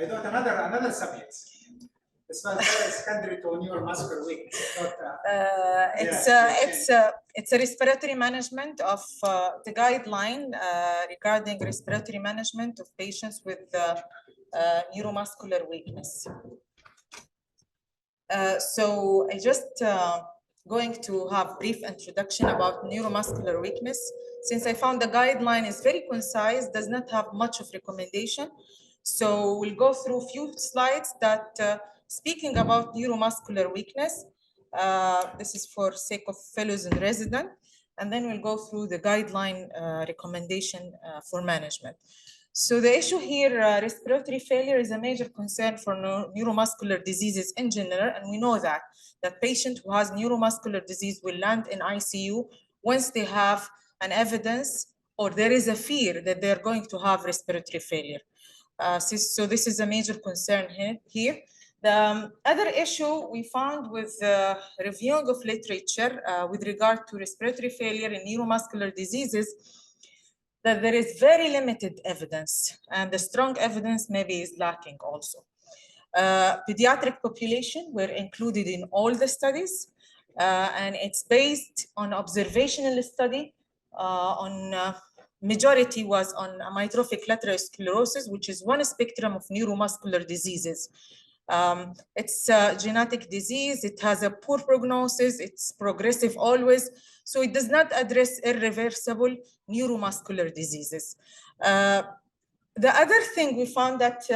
I thought another subject. It's not secondary to neuromuscular weakness. It's a respiratory management of the guideline regarding respiratory management of patients with neuromuscular weakness. So I just going to have brief introduction about neuromuscular weakness. Since I found the guideline is very concise, does not have much of recommendation. So we'll go through a few slides that speaking about neuromuscular weakness. This is for sake of fellows and residents. And then we'll go through the guideline recommendation for management. So the issue here, respiratory failure is a major concern for neuromuscular diseases in general, and we know that patient who has neuromuscular disease will land in ICU once they have an evidence or there is a fear that they're going to have respiratory failure. So this is a major concern here. The other issue we found with reviewing of literature with regard to respiratory failure in neuromuscular diseases, that there is very limited evidence, and the strong evidence maybe is lacking also. Pediatric population were included in all the studies, and it's based on observational study. Majority was on amyotrophic lateral sclerosis, which is one spectrum of neuromuscular diseases. It's a genetic disease, it has a poor prognosis, it's progressive always, so it does not address irreversible neuromuscular diseases. The other thing we found that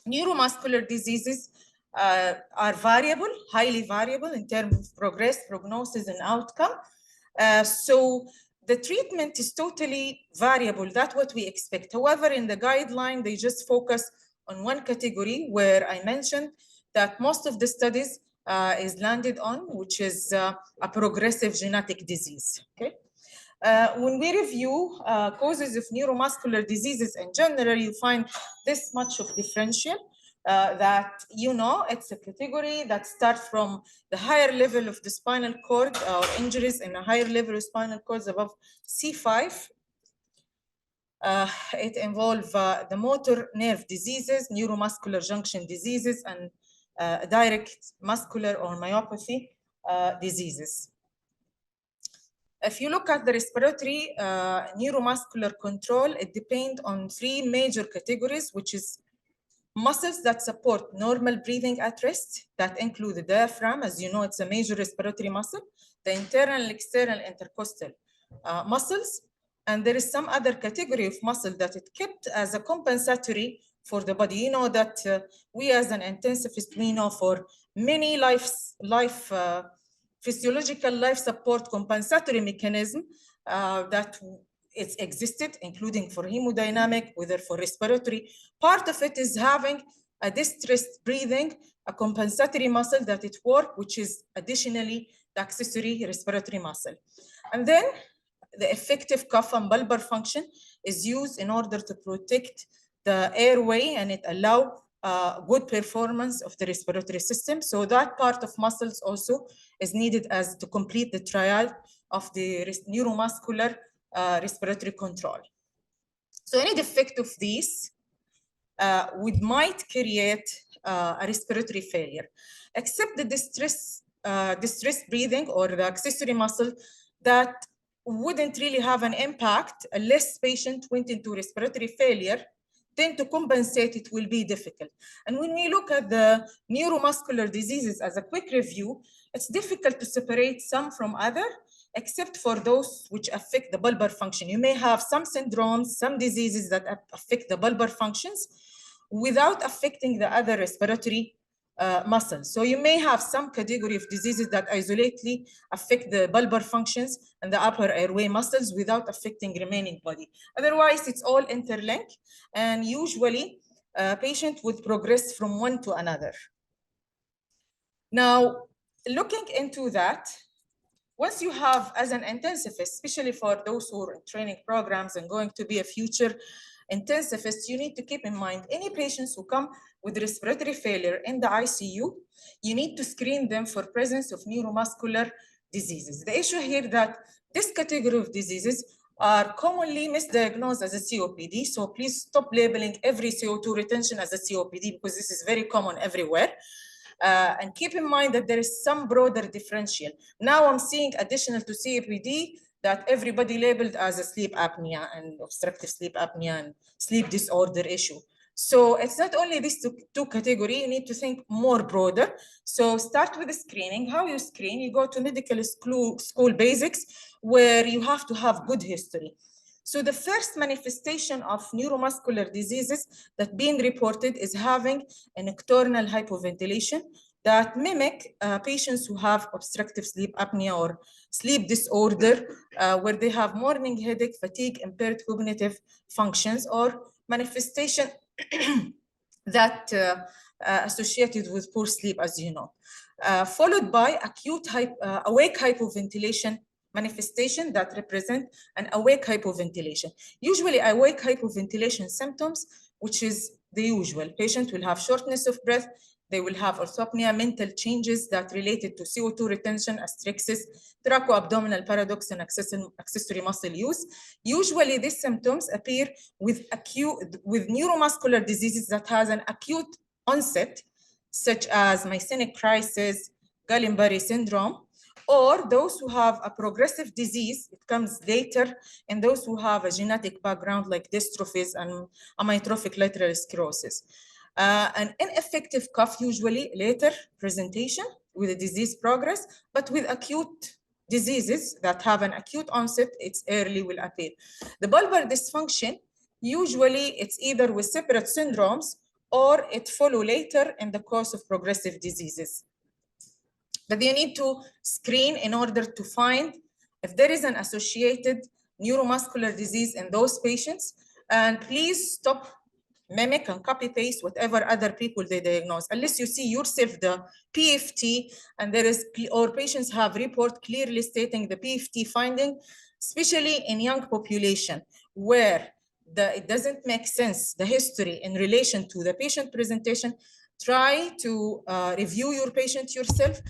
neuromuscular diseases are variable, highly variable in terms of progress, prognosis, and outcome. So the treatment is totally variable, that's what we expect. However, in the guideline, they just focus on one category where I mentioned that most of the studies is landed on, which is a progressive genetic disease, okay? When we review causes of neuromuscular diseases in general, you find this much of differential, that it's a category that starts from the higher level of the spinal cord or injuries in a higher level of spinal cords above C5. It involves the motor nerve diseases, neuromuscular junction diseases, and direct muscular or myopathy diseases. If you look at the respiratory neuromuscular control, it depends on three major categories, which is muscles that support normal breathing at rest, that include the diaphragm, as you know, it's a major respiratory muscle, the internal and external intercostal muscles, and there is some other category of muscle that it kept as a compensatory for the body. You know that we as an intensivist, we know for many physiological life support compensatory mechanism that it's existed, including for hemodynamic, whether for respiratory. Part of it is having a distressed breathing, a compensatory muscle that it works, which is additionally the accessory respiratory muscle. And then the effective cough and bulbar function is used in order to protect the airway, and it allows good performance of the respiratory system. So that part of muscles also is needed as to complete the trial of the neuromuscular respiratory control. So any defect of these might create a respiratory failure, except the distressed breathing or the accessory muscle that wouldn't really have an impact unless patient went into respiratory failure. Then to compensate it will be difficult. And when we look at the neuromuscular diseases as a quick review, it's difficult to separate some from other, except for those which affect the bulbar function. You may have some syndromes, some diseases that affect the bulbar functions without affecting the other respiratory muscles. So you may have some category of diseases that isolatedly affect the bulbar functions and the upper airway muscles without affecting remaining body. Otherwise, it's all interlinked, and usually a patient would progress from one to another. Now, looking into that, once you have, as an intensivist, especially for those who are in training programs and going to be a future intensivist, you need to keep in mind any patients who come with respiratory failure in the ICU, you need to screen them for presence of neuromuscular diseases. The issue here that this category of diseases are commonly misdiagnosed as a COPD. So please stop labeling every CO2 retention as a COPD because this is very common everywhere. And keep in mind that there is some broader differential. Now I'm seeing additional to COPD that everybody labeled as a sleep apnea and obstructive sleep apnea and sleep disorder issue. So it's not only these two categories, you need to think more broader. So start with the screening. How you screen? You go to medical school basics where you have to have good history. So the first manifestation of neuromuscular diseases that being reported is having a nocturnal hypoventilation that mimic patients who have obstructive sleep apnea or sleep disorder, where they have morning headache, fatigue, impaired cognitive functions, or manifestation that associated with poor sleep, as you know, followed by acute awake hypoventilation manifestation that represent an awake hypoventilation. Usually awake hypoventilation symptoms, which is the usual. Patient will have shortness of breath, they will have orthopnea, mental changes that related to CO2 retention, astrexis, thoracoabdominal paradox, and accessory muscle use. Usually these symptoms appear with neuromuscular diseases that has an acute onset, such as myasthenic crisis, Guillain-Barré syndrome, or those who have a progressive disease, it comes later, and those who have a genetic background like dystrophies and amyotrophic lateral sclerosis. An ineffective cough, usually later presentation with a disease progress, but with acute diseases that have an acute onset, it's early will appear. The bulbar dysfunction, usually it's either with separate syndromes or it follow later in the course of progressive diseases. But you need to screen in order to find if there is an associated neuromuscular disease in those patients. And please stop mimic and copy paste whatever other people they diagnose, unless you see yourself the PFT and there is, or patients have report clearly stating the PFT finding, especially in young population where it doesn't make sense, the history in relation to the patient presentation. Try to review your patient yourself,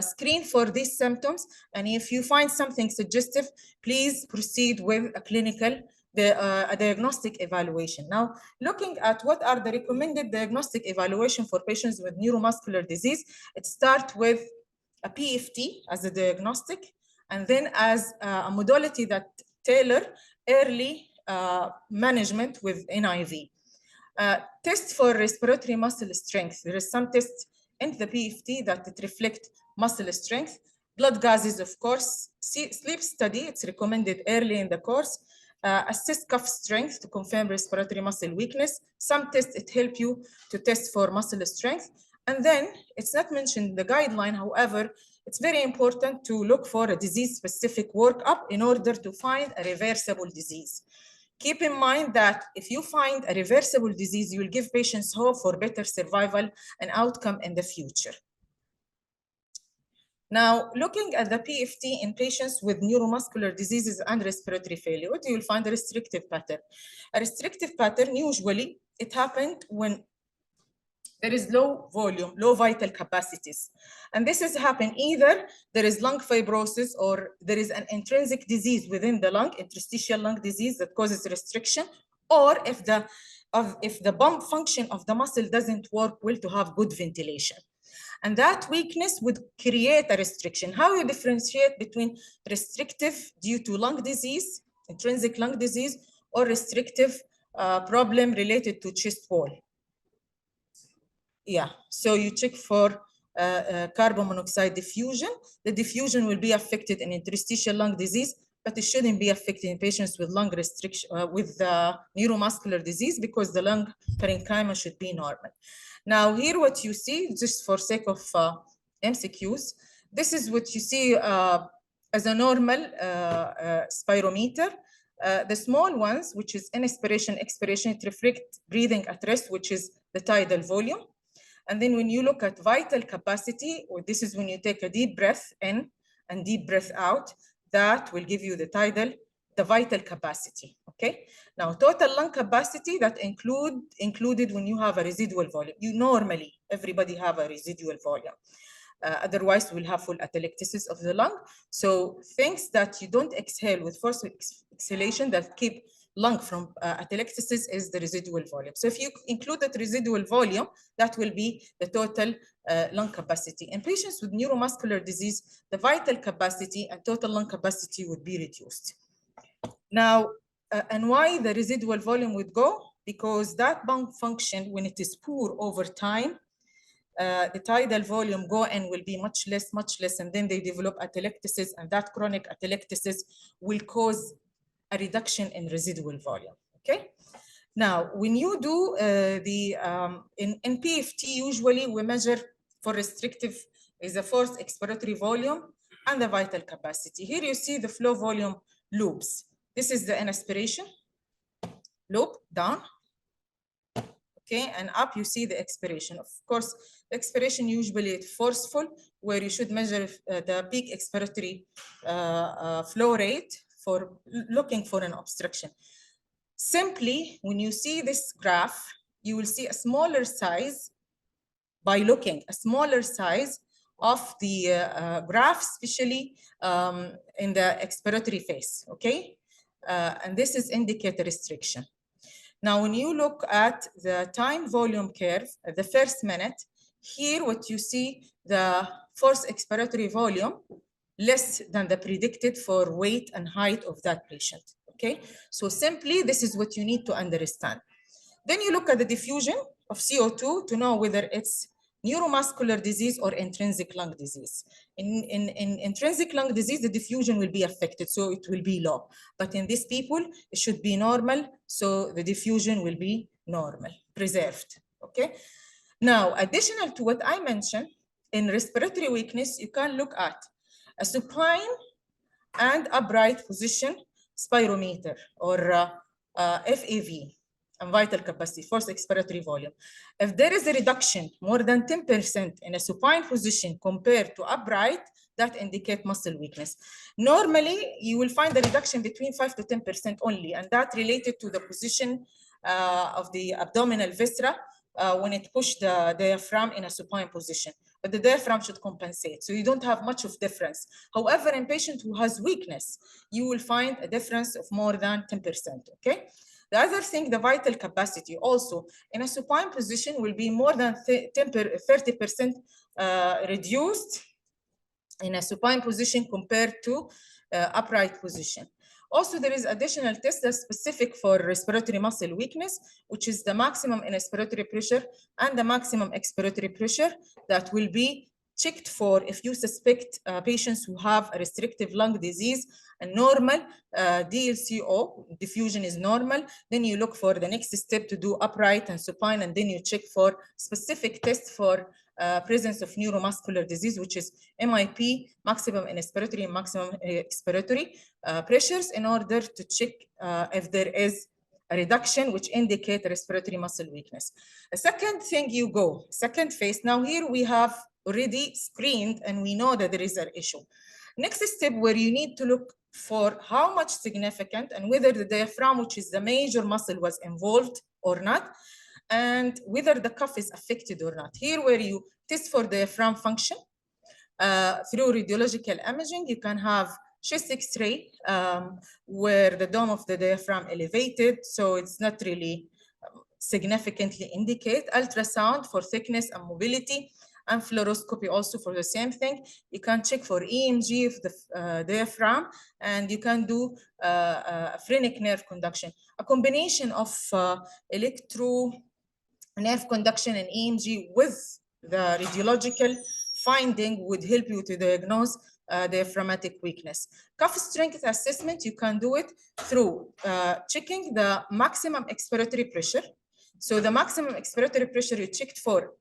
screen for these symptoms, and if you find something suggestive, please proceed with a clinical, a diagnostic evaluation. Now, looking at what are the recommended diagnostic evaluation for patients with neuromuscular disease, it starts with a PFT as a diagnostic, and then as a modality that tailor early management with NIV. Test for respiratory muscle strength. There is some tests in the PFT that it reflect muscle strength. Blood gases, of course. Sleep study, it's recommended early in the course. Assess cough strength to confirm respiratory muscle weakness. Some tests, it help you to test for muscle strength. And then it's not mentioned in the guideline, however, it's very important to look for a disease-specific workup in order to find a reversible disease. Keep in mind that if you find a reversible disease, you will give patients hope for better survival and outcome in the future. Now, looking at the PFT in patients with neuromuscular diseases and respiratory failure, what you will find a restrictive pattern. A restrictive pattern, usually, it happened when there is low volume, low vital capacities. And this has happened either there is lung fibrosis or there is an intrinsic disease within the lung, interstitial lung disease that causes restriction, or if the pump function of the muscle doesn't work well to have good ventilation. And that weakness would create a restriction. How you differentiate between restrictive due to lung disease, intrinsic lung disease, or restrictive problem related to chest wall? Yeah, so you check for carbon monoxide diffusion. The diffusion will be affected in interstitial lung disease, but it shouldn't be affected in patients with lung restriction, with neuromuscular disease, because the lung parenchyma should be normal. Now here what you see, just for sake of MCQs, this is what you see as a normal spirometer. The small ones, which is inspiration, expiration, it reflects breathing at rest, which is the tidal volume. And then when you look at vital capacity, or this is when you take a deep breath in and deep breath out, that will give you the vital capacity, okay? Now, total lung capacity, that included when you have a residual volume. You normally, everybody have a residual volume. Otherwise, we'll have full atelectasis of the lung. So things that you don't exhale with forced exhalation that keep lung from atelectasis is the residual volume. So if you include that residual volume, that will be the total lung capacity. In patients with neuromuscular disease, the vital capacity and total lung capacity would be reduced. Now, and why the residual volume would go? Because that lung function, when it is poor over time, the tidal volume go and will be much less, and then they develop atelectasis, and that chronic atelectasis will cause a reduction in residual volume, okay? Now, when you do in PFT, usually we measure for restrictive is the forced expiratory volume and the vital capacity. Here you see the flow volume loops. This is the inspiration loop down, okay, and up you see the expiration. Of course, the expiration usually is forceful, where you should measure the peak expiratory flow rate for looking for an obstruction. Simply, when you see this graph, you will see a smaller size by looking, a smaller size of the graph, especially in the expiratory phase, okay? And this is indicator restriction. Now, when you look at the time volume curve, the first minute, here what you see, the forced expiratory volume less than the predicted for weight and height of that patient, okay? So simply, this is what you need to understand. Then you look at the diffusion of CO2 to know whether it's neuromuscular disease or intrinsic lung disease. In intrinsic lung disease, the diffusion will be affected, so it will be low. But in these people, it should be normal, so the diffusion will be normal, preserved, okay? Now, additional to what I mentioned, in respiratory weakness, you can look at a supine and upright position spirometer, or FAV, and vital capacity, forced expiratory volume. If there is a reduction more than 10% in a supine position compared to upright, that indicates muscle weakness. Normally, you will find a reduction between 5 to 10% only, and that related to the position of the abdominal viscera when it pushed the diaphragm in a supine position. But the diaphragm should compensate, so you don't have much of difference. However, in patient who has weakness, you will find a difference of more than 10%, okay? The other thing, the vital capacity also in a supine position will be more than 30% reduced in a supine position compared to upright position. Also, there is additional test that's specific for respiratory muscle weakness, which is the maximum inspiratory pressure and the maximum expiratory pressure that will be checked for if you suspect patients who have a restrictive lung disease. A normal DLCO, diffusion is normal. Then you look for the next step to do upright and supine, and then you check for specific tests for presence of neuromuscular disease, which is MIP, maximum inspiratory and maximum expiratory pressures, in order to check if there is a reduction which indicate respiratory muscle weakness. A second thing you go, second phase. Now here we have already screened and we know that there is an issue. Next step, where you need to look for how much significant and whether the diaphragm, which is the major muscle, was involved or not, and whether the cuff is affected or not. Here, where you test for diaphragm function through radiological imaging, you can have chest X-ray where the dome of the diaphragm elevated, so it's not really significantly indicate. Ultrasound for thickness and mobility, and fluoroscopy also for the same thing. You can check for EMG of the diaphragm, and you can do phrenic nerve conduction. A combination of electro nerve conduction and EMG with the radiological finding would help you to diagnose diaphragmatic weakness. Cuff strength assessment, you can do it through checking the maximum expiratory pressure. So the maximum expiratory pressure you checked for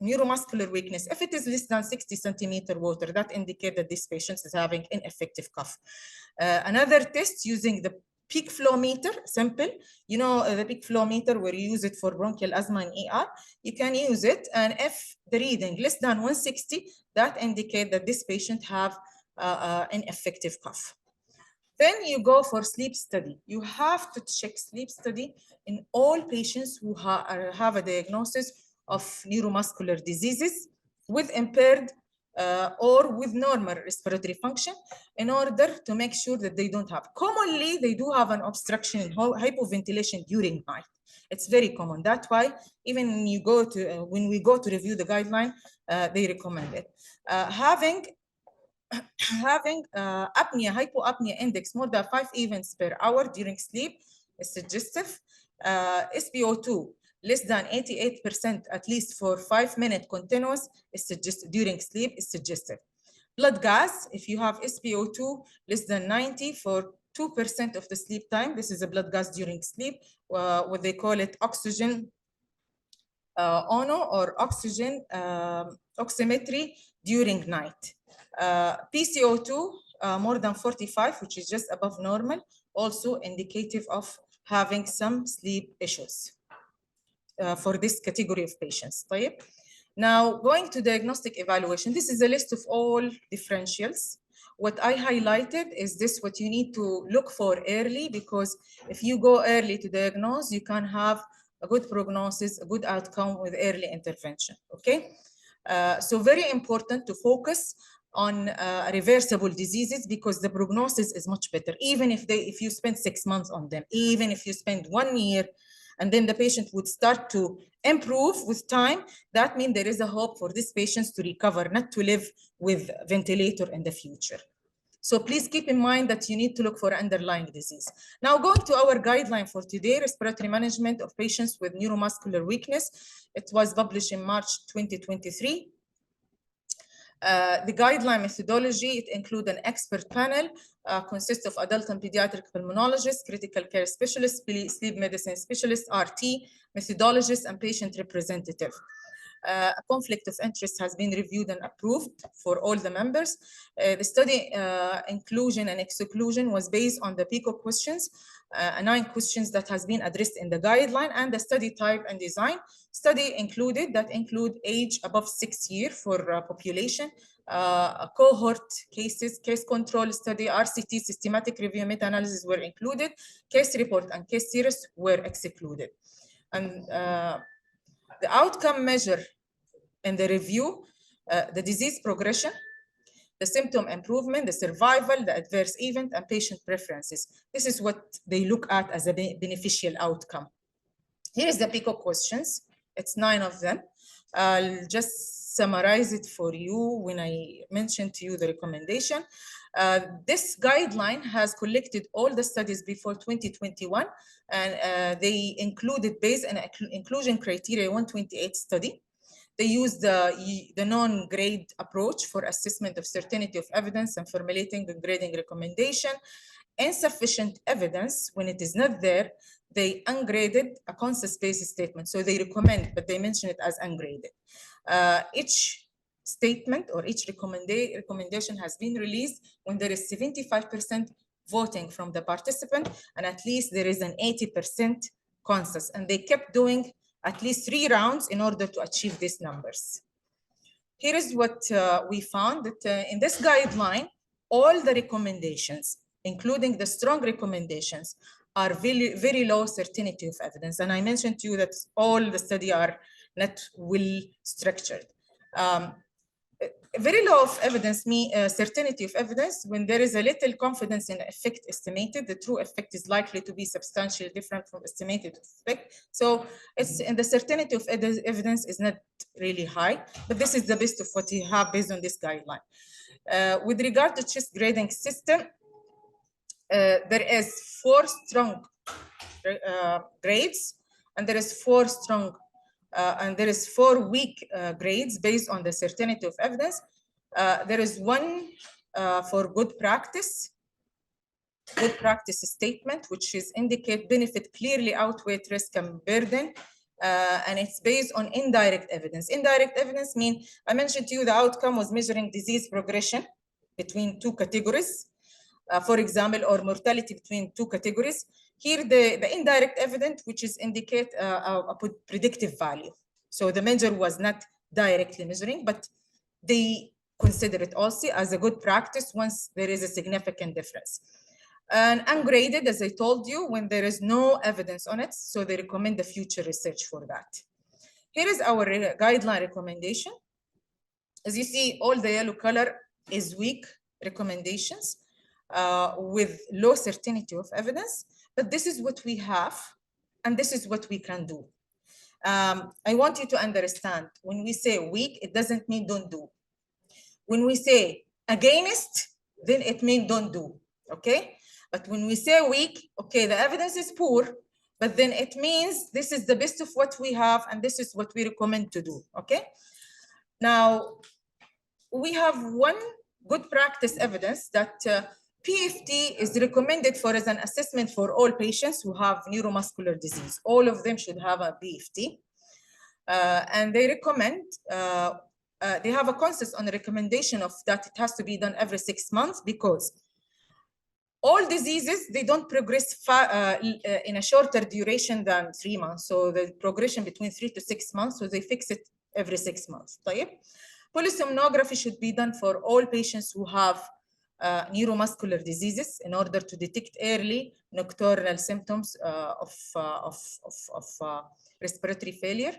neuromuscular weakness, if it is less than 60 centimeter water, that indicates that this patient is having ineffective cough. Another test using the peak flow meter, simple. You know the peak flow meter where you use it for bronchial asthma and ER, you can use it, and if the reading less than 160, that indicates that this patient have ineffective cough. Then you go for sleep study. You have to check sleep study in all patients who have a diagnosis of neuromuscular diseases with impaired or with normal respiratory function in order to make sure that they don't have. Commonly, they do have an obstruction in hypoventilation during night. It's very common. That's why even when you go to when we go to review the guideline, they recommend it. Having apnea, hypoapnea index more than 5 events per hour during sleep is suggestive. SpO2 less than 88% at least for 5-minute continuous is suggested during sleep is suggestive. Blood gas, if you have SpO2 less than 90 for 2% of the sleep time, this is a blood gas during sleep, what they call it oxygen ono or oxygen oximetry during night. PCO2 more than 45, which is just above normal, also indicative of having some sleep issues for this category of patients. طيب. Now, going to diagnostic evaluation, this is a list of all differentials. What I highlighted is this, what you need to look for early, because if you go early to diagnose, you can have a good prognosis, a good outcome with early intervention, okay? So very important to focus on reversible diseases because the prognosis is much better, even if you spend 6 months on them, even if you spend 1 year, and then the patient would start to improve with time, that means there is a hope for these patients to recover, not to live with ventilator in the future. So please keep in mind that you need to look for underlying disease. Now going to our guideline for today, respiratory management of patients with neuromuscular weakness. It was published in March 2023. The guideline methodology, it includes an expert panel, consists of adult and pediatric pulmonologists, critical care specialists, sleep medicine specialists, RT, methodologists, and patient representative. A conflict of interest has been reviewed and approved for all the members. The study inclusion and exclusion was based on the PICO questions, 9 questions that has been addressed in the guideline, and the study type and design. Study include age above 6 years for population, cohort cases, case control study, RCT, systematic review, meta-analysis were included, case report and case series were excluded. And the outcome measure in the review, the disease progression, the symptom improvement, the survival, the adverse event, and patient preferences. This is what they look at as a beneficial outcome. Here is the PICO questions. It's 9 of them. I'll just summarize it for you when I mentioned to you the recommendation. This guideline has collected all the studies before 2021, and they included based on inclusion criteria 128 study. They use the non-grade approach for assessment of certainty of evidence and formulating the grading recommendation. Insufficient evidence, when it is not there, they ungraded a consensus-based statement. So they recommend, but they mention it as ungraded. Each statement or each recommendation has been released when there is 75% voting from the participant, and at least there is an 80% consensus. And they kept doing at least 3 rounds in order to achieve these numbers. Here is what we found, that in this guideline, all the recommendations, including the strong recommendations, are very, very low certainty of evidence. And I mentioned to you that all the study are not well structured. Very low of evidence means certainty of evidence when there is a little confidence in effect estimated. The true effect is likely to be substantially different from estimated effect. So it's in the certainty of evidence is not really high, but this is the best of what you have based on this guideline. With regard to chest grading system, there is 4 strong grades, and there is 4 strong and there is 4 weak grades based on the certainty of evidence. There is 1 for good practice statement, which is indicate benefit clearly outweigh risk and burden, and it's based on indirect evidence. Indirect evidence means, I mentioned to you the outcome was measuring disease progression between 2 categories, for example, or mortality between 2 categories. Here, the indirect evidence, which is indicate a predictive value. So the measure was not directly measuring, but they consider it also as a good practice once there is a significant difference. And ungraded, as I told you, when there is no evidence on it, so they recommend the future research for that. Here is our guideline recommendation. As you see, all the yellow color is weak recommendations with low certainty of evidence, but this is what we have, and this is what we can do. I want you to understand, when we say weak, it doesn't mean don't do. When we say against, then it means don't do, okay? But when we say weak, okay, the evidence is poor, but then it means this is the best of what we have, and this is what we recommend to do, okay? Now, we have one good practice evidence that PFT is recommended for as an assessment for all patients who have neuromuscular disease. All of them should have a PFT. And they recommend, they have a consensus on the recommendation of that it has to be done every 6 months, because all diseases, they don't progress in a shorter duration than 3 months. So the progression between 3 to 6 months, so they fix it every 6 months. طيب. Polysomnography should be done for all patients who have neuromuscular diseases in order to detect early nocturnal symptoms of respiratory failure.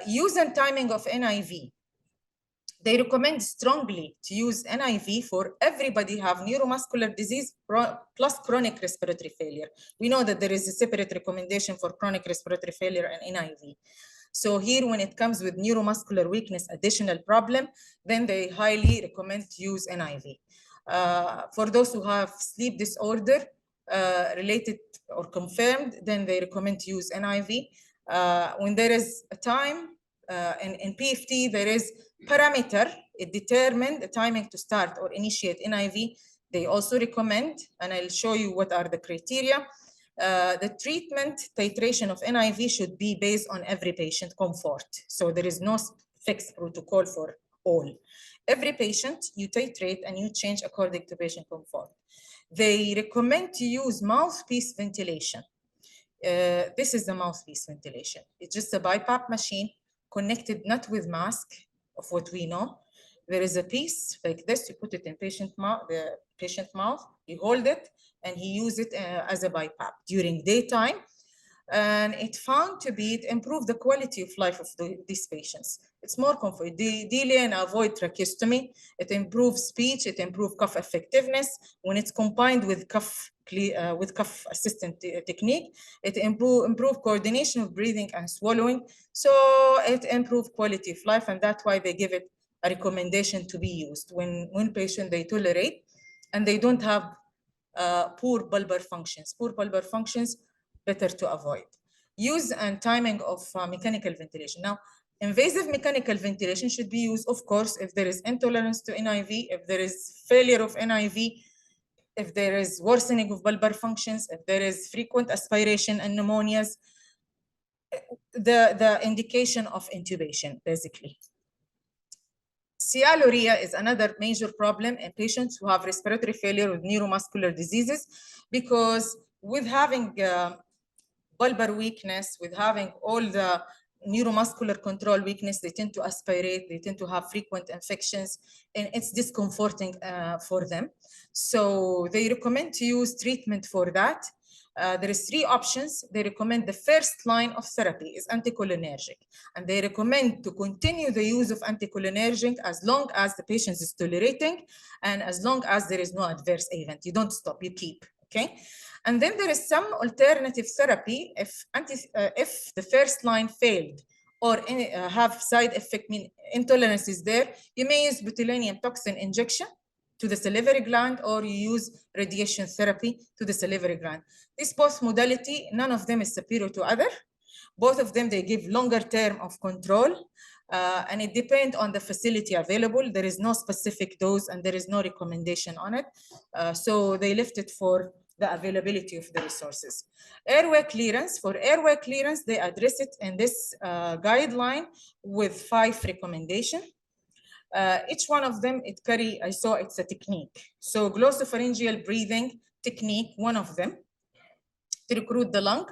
Use and timing of NIV. They recommend strongly to use NIV for everybody who have neuromuscular disease plus chronic respiratory failure. We know that there is a separate recommendation for chronic respiratory failure and NIV. So here, when it comes with neuromuscular weakness, additional problem, then they highly recommend to use NIV. For those who have sleep disorder related or confirmed, then they recommend to use NIV. When there is a time, in PFT, there is parameter, it determines the timing to start or initiate NIV. They also recommend, and I'll show you what are the criteria. The treatment titration of NIV should be based on every patient comfort. So there is no fixed protocol for all. Every patient, you titrate and you change according to patient comfort. They recommend to use mouthpiece ventilation. This is the mouthpiece ventilation. It's just a BiPAP machine connected not with mask of what we know. There is a piece like this, you put it in the patient mouth, you hold it, and he used it as a BiPAP during daytime. And it found to be, it improved the quality of life of these patients. It's more comfort. They delay and avoid tracheostomy. It improves speech. It improves cough effectiveness. When it's combined with cough assistant technique, it improve coordination of breathing and swallowing. So it improves quality of life, and that's why they give it a recommendation to be used when patient they tolerate and they don't have poor bulbar functions. Poor bulbar functions, better to avoid. Use and timing of mechanical ventilation. Now, invasive mechanical ventilation should be used, of course, if there is intolerance to NIV, if there is failure of NIV, if there is worsening of bulbar functions, if there is frequent aspiration and pneumonias, the indication of intubation, basically. Cyalluria is another major problem in patients who have respiratory failure with neuromuscular diseases, because with having bulbar weakness, with having all the neuromuscular control weakness, they tend to aspirate, they tend to have frequent infections, and it's discomforting for them. So they recommend to use treatment for that. There is 3 options. They recommend the first line of therapy is anticholinergic, and they recommend to continue the use of anticholinergic as long as the patient is tolerating and as long as there is no adverse event. You don't stop, you keep, okay? And then there is some alternative therapy if the first line failed or have side effect, mean intolerance is there, you may use botulinum toxin injection to the salivary gland, or you use radiation therapy to the salivary gland. This both modality, none of them is superior to other. Both of them, they give longer term of control, and it depends on the facility available. There is no specific dose and there is no recommendation on it. So they left it for the availability of the resources. Airway clearance, for airway clearance, they address it in this guideline with 5 recommendations. Each one of them, I saw it's a technique. So glossopharyngeal breathing technique, one of them, to recruit the lung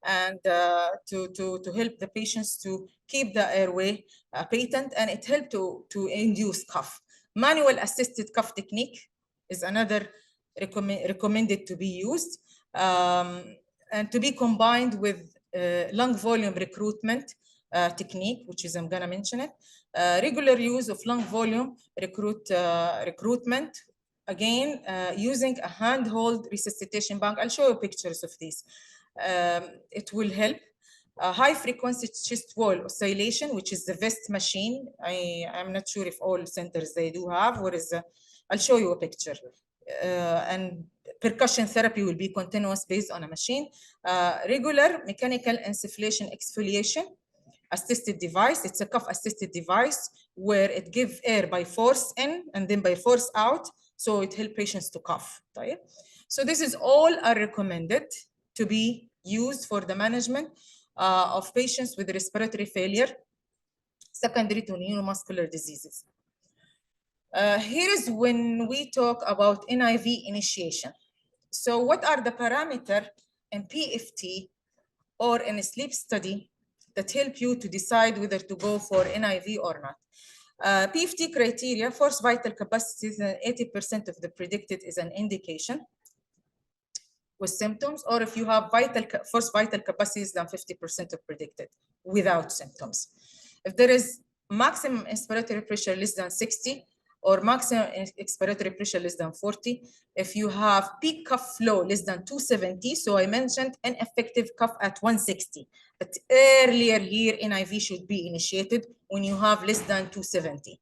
and to help the patients to keep the airway patent, and it helped to induce cough. Manual assisted cough technique is another recommended to be used, and to be combined with lung volume recruitment technique, which is I'm gonna mention it. Regular use of lung volume recruitment. Again, using a handhold resuscitation bank. I'll show you pictures of these. It will help. High frequency chest wall oscillation, which is the VEST machine. I'm not sure if all centers they do have. What is I'll show you a picture. And percussion therapy will be continuous based on a machine. Regular mechanical insufflation exfoliation assisted device. It's a cough assisted device where it gives air by force in and then by force out. So it helps patients to cough. So this is all are recommended to be used for the management of patients with respiratory failure secondary to neuromuscular diseases. Here is when we talk about NIV initiation. So what are the parameters in PFT or in a sleep study that help you to decide whether to go for NIV or not? PFT criteria, forced vital capacity, 80% of the predicted is an indication with symptoms, or if you have forced vital capacities than 50% of predicted without symptoms. If there is maximum inspiratory pressure less than 60 or maximum expiratory pressure less than 40, if you have peak cough flow less than 270, so I mentioned ineffective cough at 160, but earlier here NIV should be initiated when you have less than 270.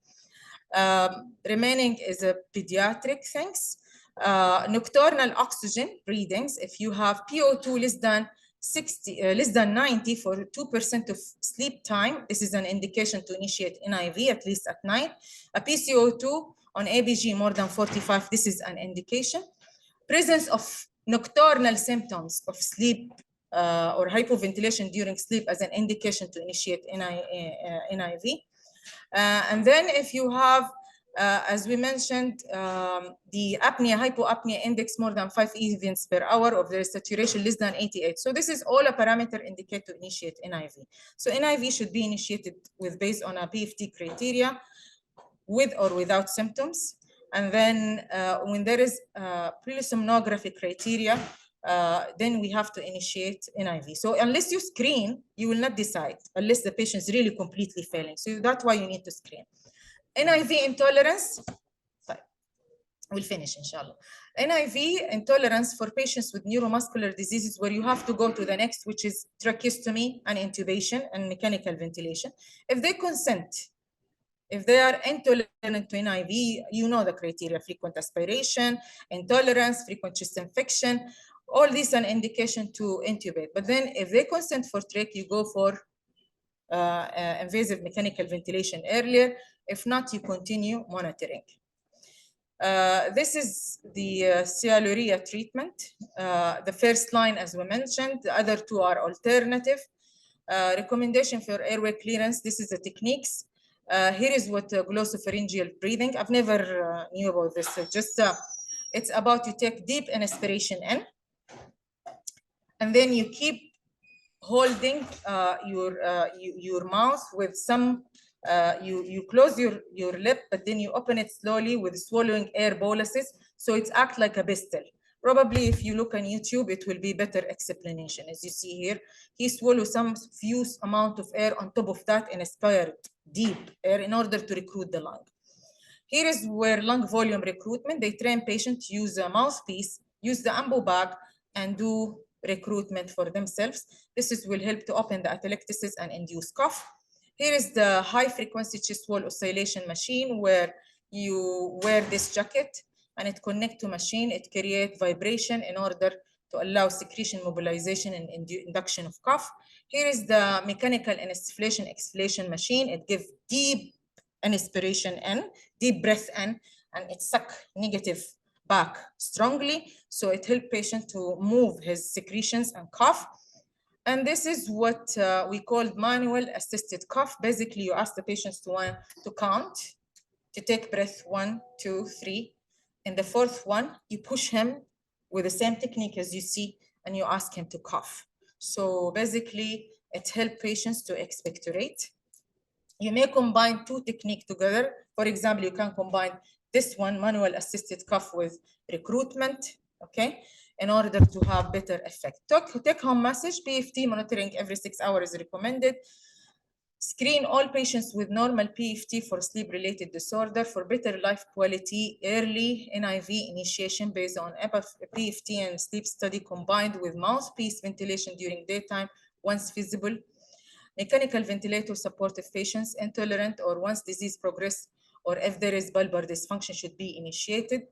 Remaining is a pediatric things. Nocturnal oxygen readings, if you have PO2 less than 90 for 2% of sleep time, this is an indication to initiate NIV at least at night. A PCO2 on ABG more than 45, this is an indication. Presence of nocturnal symptoms of sleep or hypoventilation during sleep as an indication to initiate NIV. And then if you have as we mentioned, the hypoapnea index more than 5 events per hour of the saturation less than 88. So this is all a parameter indicate to initiate NIV. So NIV should be initiated based on a PFT criteria with or without symptoms. And then when there is polysomnography criteria, then we have to initiate NIV. So unless you screen, you will not decide unless the patient is really completely failing. So that's why you need to screen. NIV intolerance, we'll finish inshallah. NIV intolerance for patients with neuromuscular diseases where you have to go to the next, which is tracheostomy and intubation and mechanical ventilation. If they consent, if they are intolerant to NIV, you know the criteria: frequent aspiration, intolerance, frequent chest infection, all these are an indication to intubate. But then if they consent for trach, you go for invasive mechanical ventilation earlier. If not, you continue monitoring. This is the sialuria treatment. The first line, as we mentioned, the other two are alternative. Recommendation for airway clearance, this is the techniques. Here is what glossopharyngeal breathing. I've never knew about this. So just it's about you take deep inspiration in, and then you keep holding your mouth with some. You close your lip, but then you open it slowly with swallowing air boluses. So it acts like a pistol. Probably if you look on YouTube, it will be better explanation. As you see here, he swallows some few amount of air on top of that and inspired deep air in order to recruit the lung. Here is where lung volume recruitment, they train patients to use a mouthpiece, use the ambo bag, and do recruitment for themselves. This will help to open the atelectasis and induce cough. Here is the high frequency chest wall oscillation machine where you wear this jacket and it connects to machine. It creates vibration in order to allow secretion mobilization and induction of cough. Here is the mechanical insufflation exhalation machine. It gives deep inspiration in, deep breath in, and it sucks negative back strongly. So it helps patient to move his secretions and cough. And this is what we call manual assisted cough. Basically, you ask the patients to count, to take breath 1, 2, 3. In the fourth one, you push him with the same technique as you see, and you ask him to cough. So basically, it helps patients to expectorate. You may combine two techniques together. For example, you can combine this one, manual assisted cough, with recruitment, okay, in order to have better effect. Take home message, PFT monitoring every 6 hours is recommended. Screen all patients with normal PFT for sleep-related disorder for better life quality, early NIV initiation based on PFT and sleep study combined with mouthpiece ventilation during daytime once feasible. Mechanical ventilator supportive patients intolerant or once disease progress or if there is bulbar dysfunction should be initiated.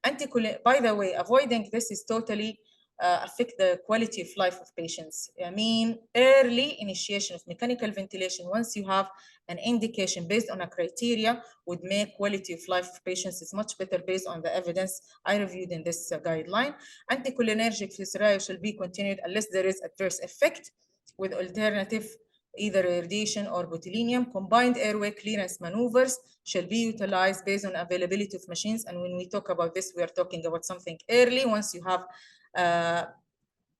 By the way, avoiding this is totally affect the quality of life of patients. I mean, early initiation of mechanical ventilation, once you have an indication based on a criteria, would make quality of life of patients is much better based on the evidence I reviewed in this guideline. Anticholinergic physiotherapy shall be continued unless there is adverse effect with alternative either radiation or botulinum. Combined airway clearance maneuvers shall be utilized based on availability of machines. And when we talk about this, we are talking about something early. Once you have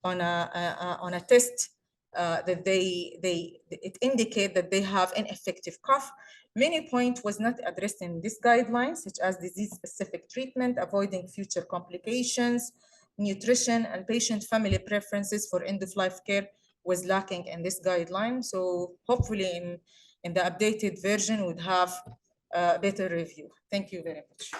on a test that it indicate that they have ineffective cough. Many point was not addressed in this guideline, such as disease-specific treatment, avoiding future complications, nutrition, and patient family preferences for end-of-life care was lacking in this guideline. So hopefully in the updated version would have a better review. Thank you very much.